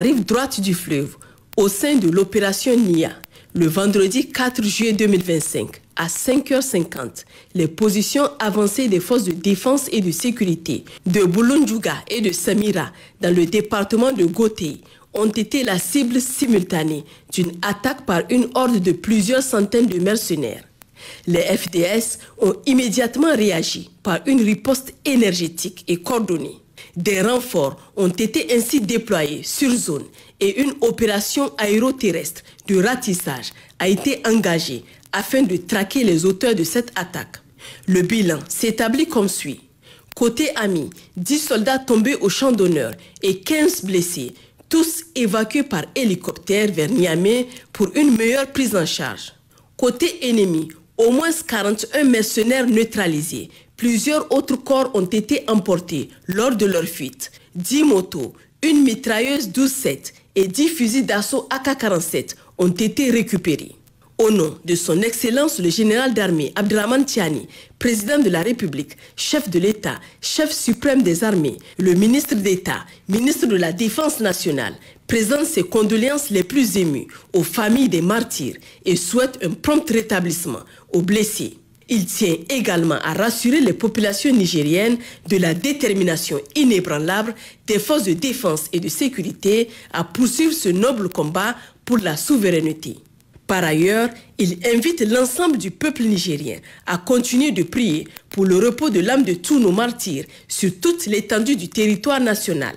rive droite du fleuve, au sein de l'opération NIA, le vendredi 4 juillet 2025, à 5h50, les positions avancées des forces de défense et de sécurité de Bulunjuga et de Samira, dans le département de Gotei, ont été la cible simultanée d'une attaque par une horde de plusieurs centaines de mercenaires. Les FDS ont immédiatement réagi par une riposte énergétique et coordonnée. Des renforts ont été ainsi déployés sur zone et une opération aéroterrestre de ratissage a été engagée afin de traquer les auteurs de cette attaque. Le bilan s'établit comme suit. Côté ami, 10 soldats tombés au champ d'honneur et 15 blessés, tous évacués par hélicoptère vers Niamey pour une meilleure prise en charge. Côté ennemi, au moins 41 mercenaires neutralisés. Plusieurs autres corps ont été emportés lors de leur fuite. 10 motos, une mitrailleuse 12-7 et 10 fusils d'assaut AK-47 ont été récupérés. Au nom de son Excellence le général d'armée Abdrahmane Tiani, président de la République, chef de l'État, chef suprême des armées, le ministre d'État, ministre de la Défense nationale, présente ses condoléances les plus émues aux familles des martyrs et souhaite un prompt rétablissement aux blessés. Il tient également à rassurer les populations nigériennes de la détermination inébranlable des forces de défense et de sécurité à poursuivre ce noble combat pour la souveraineté. Par ailleurs, il invite l'ensemble du peuple nigérien à continuer de prier pour le repos de l'âme de tous nos martyrs sur toute l'étendue du territoire national.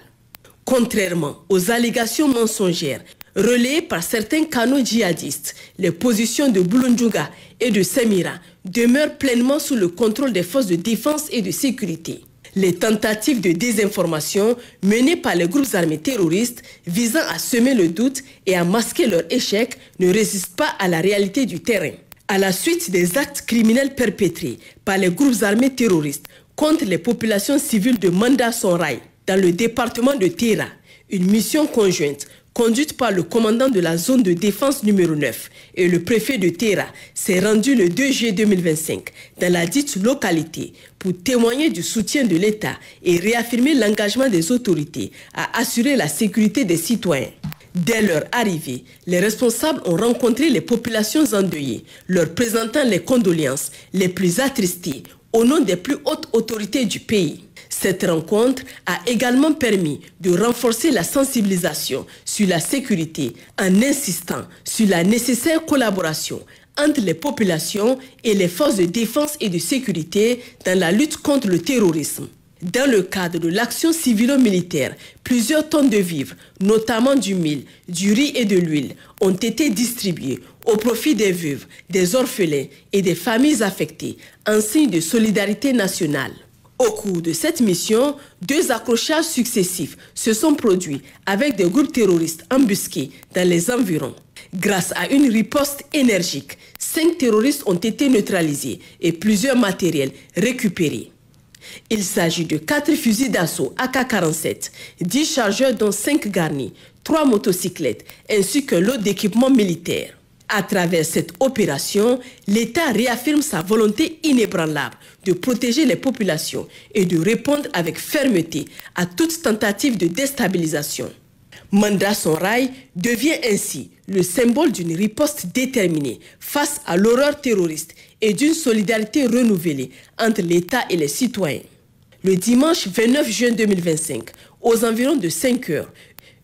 Contrairement aux allégations mensongères relayées par certains canaux djihadistes, les positions de Bulunjuga et de Samira demeurent pleinement sous le contrôle des forces de défense et de sécurité. Les tentatives de désinformation menées par les groupes armés terroristes visant à semer le doute et à masquer leur échec ne résistent pas à la réalité du terrain. À la suite des actes criminels perpétrés par les groupes armés terroristes contre les populations civiles de Manda Sonrai, dans le département de Tera, une mission conjointe conduite par le commandant de la zone de défense numéro 9 et le préfet de Tera, s'est rendu le 2 juillet 2025 dans la dite localité pour témoigner du soutien de l'État et réaffirmer l'engagement des autorités à assurer la sécurité des citoyens. Dès leur arrivée, les responsables ont rencontré les populations endeuillées, leur présentant les condoléances les plus attristées au nom des plus hautes autorités du pays. Cette rencontre a également permis de renforcer la sensibilisation sur la sécurité en insistant sur la nécessaire collaboration entre les populations et les forces de défense et de sécurité dans la lutte contre le terrorisme. Dans le cadre de l'action civilo-militaire, plusieurs tonnes de vivres, notamment du mil, du riz et de l'huile, ont été distribuées au profit des veuves, des orphelins et des familles affectées, en signe de solidarité nationale. Au cours de cette mission, 2 accrochages successifs se sont produits avec des groupes terroristes embusqués dans les environs. Grâce à une riposte énergique, 5 terroristes ont été neutralisés et plusieurs matériels récupérés. Il s'agit de 4 fusils d'assaut AK-47, 10 chargeurs dont 5 garnis, 3 motocyclettes ainsi qu'un lot d'équipements militaires. À travers cette opération, l'État réaffirme sa volonté inébranlable de protéger les populations et de répondre avec fermeté à toute tentative de déstabilisation. Manda Sonrai devient ainsi le symbole d'une riposte déterminée face à l'horreur terroriste et d'une solidarité renouvelée entre l'État et les citoyens. Le dimanche 29 juin 2025, aux environs de 5 heures,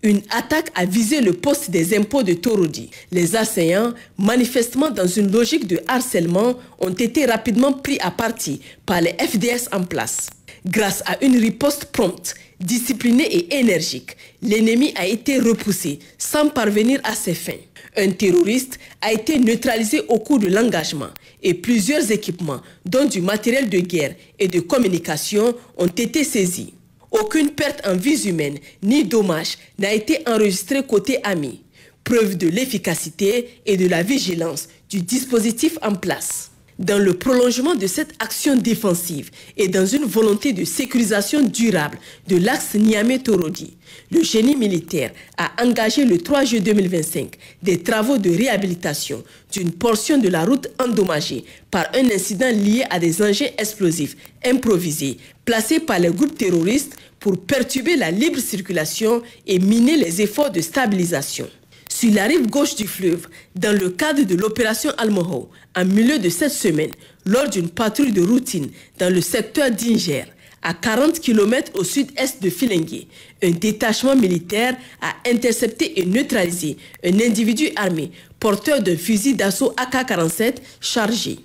une attaque a visé le poste des impôts de Torodi. Les assaillants, manifestement dans une logique de harcèlement, ont été rapidement pris à partie par les FDS en place. Grâce à une riposte prompte, disciplinée et énergique, l'ennemi a été repoussé sans parvenir à ses fins. Un terroriste a été neutralisé au cours de l'engagement et plusieurs équipements, dont du matériel de guerre et de communication, ont été saisis. Aucune perte en vies humaines ni dommage n'a été enregistrée côté ami, preuve de l'efficacité et de la vigilance du dispositif en place. Dans le prolongement de cette action défensive et dans une volonté de sécurisation durable de l'axe Niamey-Torodi, le génie militaire a engagé le 3 juillet 2025 des travaux de réhabilitation d'une portion de la route endommagée par un incident lié à des engins explosifs improvisés placés par les groupes terroristes pour perturber la libre circulation et miner les efforts de stabilisation. Sur la rive gauche du fleuve, dans le cadre de l'opération Almoho, en milieu de cette semaine, lors d'une patrouille de routine dans le secteur d'Inger, à 40 km au sud-est de Filengue, un détachement militaire a intercepté et neutralisé un individu armé porteur d'un fusil d'assaut AK-47 chargé.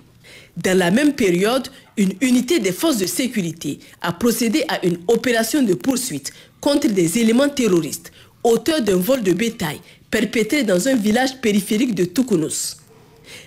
Dans la même période, une unité des forces de sécurité a procédé à une opération de poursuite contre des éléments terroristes, auteurs d'un vol de bétail perpétré dans un village périphérique de Toukounous.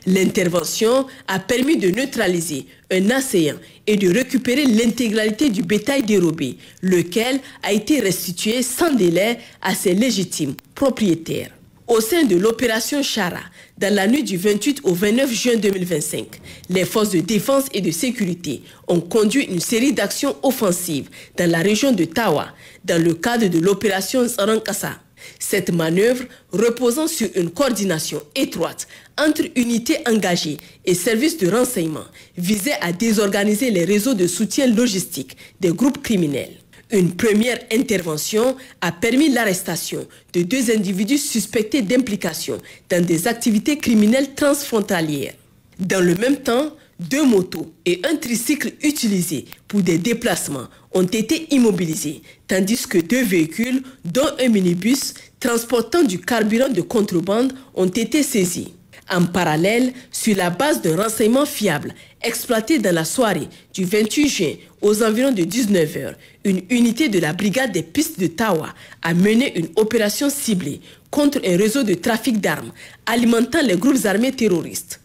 L'intervention a permis de neutraliser un assaillant et de récupérer l'intégralité du bétail dérobé, lequel a été restitué sans délai à ses légitimes propriétaires. Au sein de l'opération Chara, dans la nuit du 28 au 29 juin 2025, les forces de défense et de sécurité ont conduit une série d'actions offensives dans la région de Tawa, dans le cadre de l'opération Zarankassa. Cette manœuvre, reposant sur une coordination étroite entre unités engagées et services de renseignement, visait à désorganiser les réseaux de soutien logistique des groupes criminels. Une première intervention a permis l'arrestation de 2 individus suspectés d'implication dans des activités criminelles transfrontalières. Dans le même temps, 2 motos et un tricycle utilisés pour des déplacements ont été immobilisés, tandis que 2 véhicules, dont un minibus transportant du carburant de contrebande, ont été saisis. En parallèle, sur la base d'un renseignement fiable exploité dans la soirée du 28 juin aux environs de 19 h, une unité de la brigade des pistes de Tawa a mené une opération ciblée contre un réseau de trafic d'armes alimentant les groupes armés terroristes.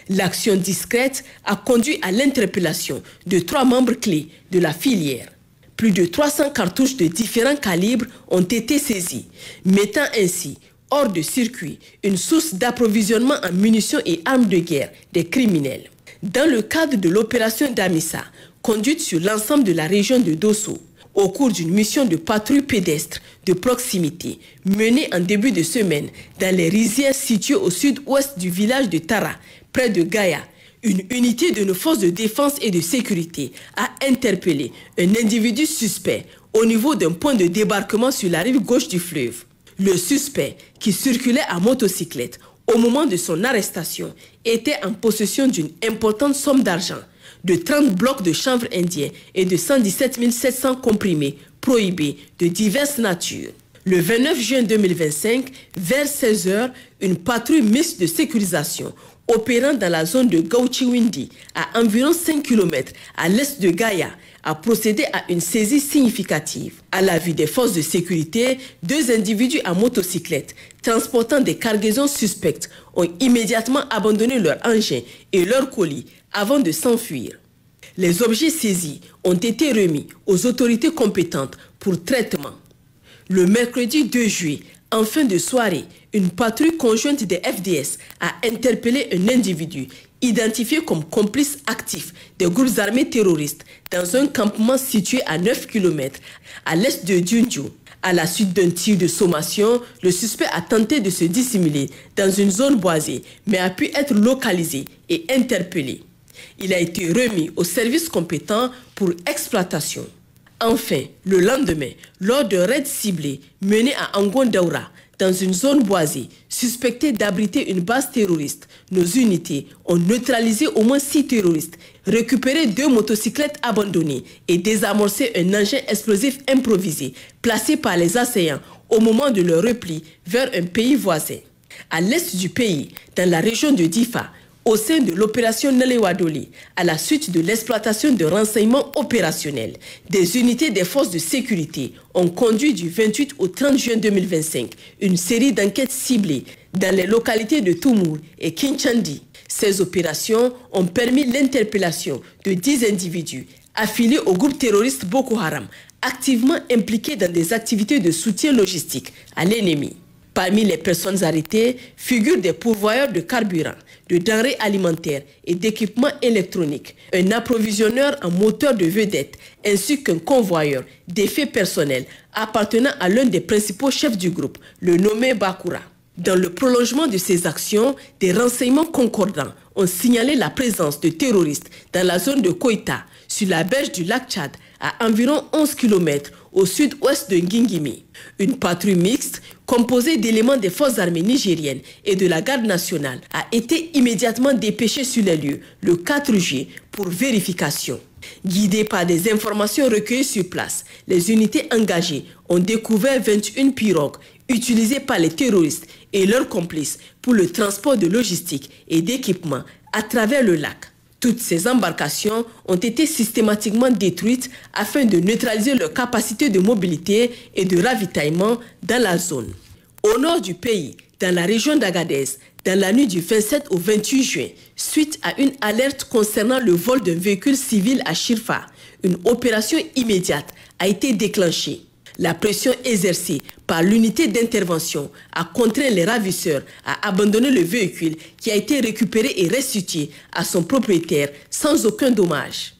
L'action discrète a conduit à l'interpellation de 3 membres clés de la filière. Plus de 300 cartouches de différents calibres ont été saisies, mettant ainsi hors de circuit une source d'approvisionnement en munitions et armes de guerre des criminels. Dans le cadre de l'opération Damissa, conduite sur l'ensemble de la région de Dosso, au cours d'une mission de patrouille pédestre de proximité menée en début de semaine dans les rizières situées au sud-ouest du village de Tara, près de Gaïa, une unité de nos forces de défense et de sécurité a interpellé un individu suspect au niveau d'un point de débarquement sur la rive gauche du fleuve. Le suspect, qui circulait à motocyclette au moment de son arrestation, était en possession d'une importante somme d'argent, de 30 blocs de chanvre indien et de 117 700 comprimés prohibés de diverses natures. Le 29 juin 2025, vers 16 h, une patrouille mixte de sécurisation opérant dans la zone de Gauchiwindi, à environ 5 km à l'est de Gaïa, a procédé à une saisie significative. À la vue des forces de sécurité, 2 individus à motocyclette transportant des cargaisons suspectes ont immédiatement abandonné leur engin et leur colis avant de s'enfuir. Les objets saisis ont été remis aux autorités compétentes pour traitement. Le mercredi 2 juillet, en fin de soirée, une patrouille conjointe des FDS a interpellé un individu identifié comme complice actif des groupes armés terroristes dans un campement situé à 9 km à l'est de Djundju. À la suite d'un tir de sommation, le suspect a tenté de se dissimuler dans une zone boisée, mais a pu être localisé et interpellé. Il a été remis aux services compétents pour exploitation. Enfin, le lendemain, lors d'un raid ciblé mené à Angondaura, dans une zone boisée, suspectée d'abriter une base terroriste, nos unités ont neutralisé au moins 6 terroristes, récupéré 2 motocyclettes abandonnées et désamorcé un engin explosif improvisé placé par les assaillants au moment de leur repli vers un pays voisin. À l'est du pays, dans la région de Difa, au sein de l'opération Nalewadoli, à la suite de l'exploitation de renseignements opérationnels, des unités des forces de sécurité ont conduit du 28 au 30 juin 2025 une série d'enquêtes ciblées dans les localités de Toumour et Kinchandi. Ces opérations ont permis l'interpellation de 10 individus affiliés au groupe terroriste Boko Haram, activement impliqués dans des activités de soutien logistique à l'ennemi. Parmi les personnes arrêtées figurent des pourvoyeurs de carburant, de denrées alimentaires et d'équipements électroniques, un approvisionneur en moteur de vedette ainsi qu'un convoyeur d'effets personnels appartenant à l'un des principaux chefs du groupe, le nommé Bakura. Dans le prolongement de ces actions, des renseignements concordants ont signalé la présence de terroristes dans la zone de Koïta, sur la berge du lac Tchad, à environ 11 km au sud-ouest de Ngingimi. Une patrouille mixte, composée d'éléments des forces armées nigériennes et de la garde nationale, a été immédiatement dépêchée sur les lieux le 4 juillet pour vérification. Guidées par des informations recueillies sur place, les unités engagées ont découvert 21 pirogues utilisées par les terroristes et leurs complices pour le transport de logistique et d'équipements à travers le lac. Toutes ces embarcations ont été systématiquement détruites afin de neutraliser leur capacité de mobilité et de ravitaillement dans la zone. Au nord du pays, dans la région d'Agadez, dans la nuit du 27 au 28 juin, suite à une alerte concernant le vol d'un véhicule civil à Chirfa, une opération immédiate a été déclenchée. La pression exercée par l'unité d'intervention a contraint les ravisseurs à abandonner le véhicule qui a été récupéré et restitué à son propriétaire sans aucun dommage.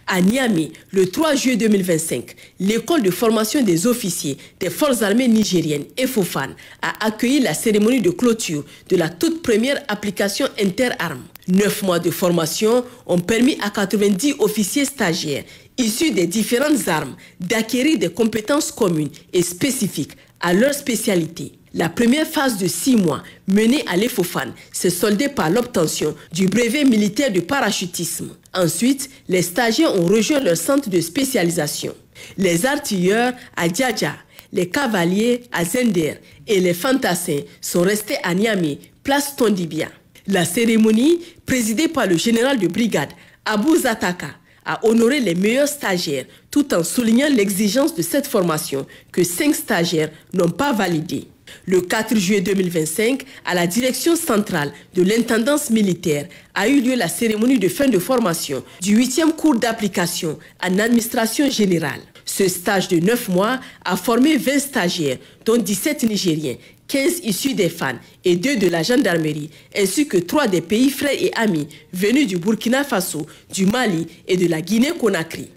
À Niamey, le 3 juillet 2025, l'école de formation des officiers des forces armées nigériennes EFOFAN a accueilli la cérémonie de clôture de la toute première application interarmes. 9 mois de formation ont permis à 90 officiers stagiaires issus des différentes armes d'acquérir des compétences communes et spécifiques à leur spécialité. La première phase de 6 mois menée à l'EFOFAN s'est soldée par l'obtention du brevet militaire de parachutisme. Ensuite, les stagiaires ont rejoint leur centre de spécialisation. Les artilleurs à Djadja, les cavaliers à Zender et les fantassins sont restés à Niamey, place Tondibia. La cérémonie, présidée par le général de brigade Abou Zataka, a honoré les meilleurs stagiaires tout en soulignant l'exigence de cette formation que 5 stagiaires n'ont pas validée. Le 4 juillet 2025, à la direction centrale de l'intendance militaire, a eu lieu la cérémonie de fin de formation du 8e cours d'application en administration générale. Ce stage de 9 mois a formé 20 stagiaires, dont 17 Nigériens, 15 issus des FAN et 2 de la gendarmerie, ainsi que 3 des pays frères et amis venus du Burkina Faso, du Mali et de la Guinée-Conakry.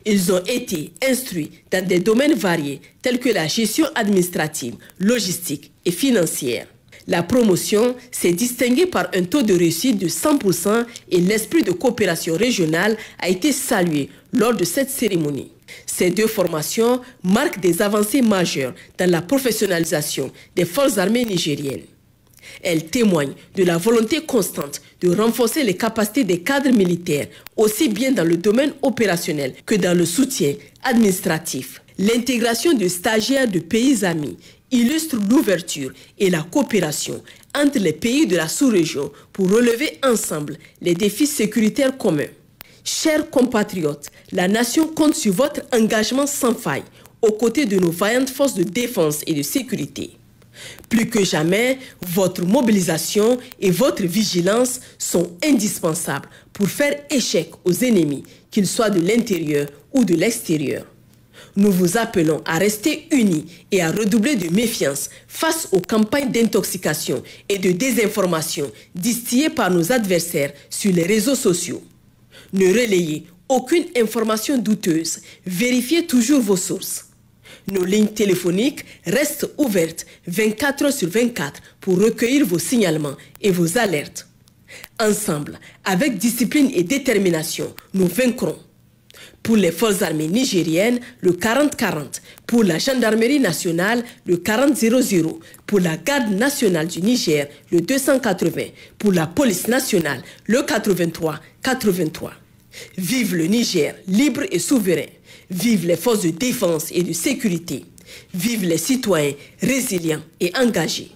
Ils ont été instruits dans des domaines variés tels que la gestion administrative, logistique et financière. La promotion s'est distinguée par un taux de réussite de 100% et l'esprit de coopération régionale a été salué lors de cette cérémonie. Ces 2 formations marquent des avancées majeures dans la professionnalisation des forces armées nigériennes. Elles témoignent de la volonté constante de renforcer les capacités des cadres militaires, aussi bien dans le domaine opérationnel que dans le soutien administratif. L'intégration de stagiaires de pays amis illustre l'ouverture et la coopération entre les pays de la sous-région pour relever ensemble les défis sécuritaires communs. Chers compatriotes, la nation compte sur votre engagement sans faille aux côtés de nos vaillantes forces de défense et de sécurité. Plus que jamais, votre mobilisation et votre vigilance sont indispensables pour faire échec aux ennemis, qu'ils soient de l'intérieur ou de l'extérieur. Nous vous appelons à rester unis et à redoubler de méfiance face aux campagnes d'intoxication et de désinformation distillées par nos adversaires sur les réseaux sociaux. Ne relayez aucune information douteuse, vérifiez toujours vos sources. Nos lignes téléphoniques restent ouvertes 24 heures sur 24 pour recueillir vos signalements et vos alertes. Ensemble, avec discipline et détermination, nous vaincrons. Pour les forces armées nigériennes, le 40-40. Pour la gendarmerie nationale, le 40-00. Pour la garde nationale du Niger, le 280. Pour la police nationale, le 83-83. Vive le Niger, libre et souverain. Vive les forces de défense et de sécurité. Vive les citoyens résilients et engagés.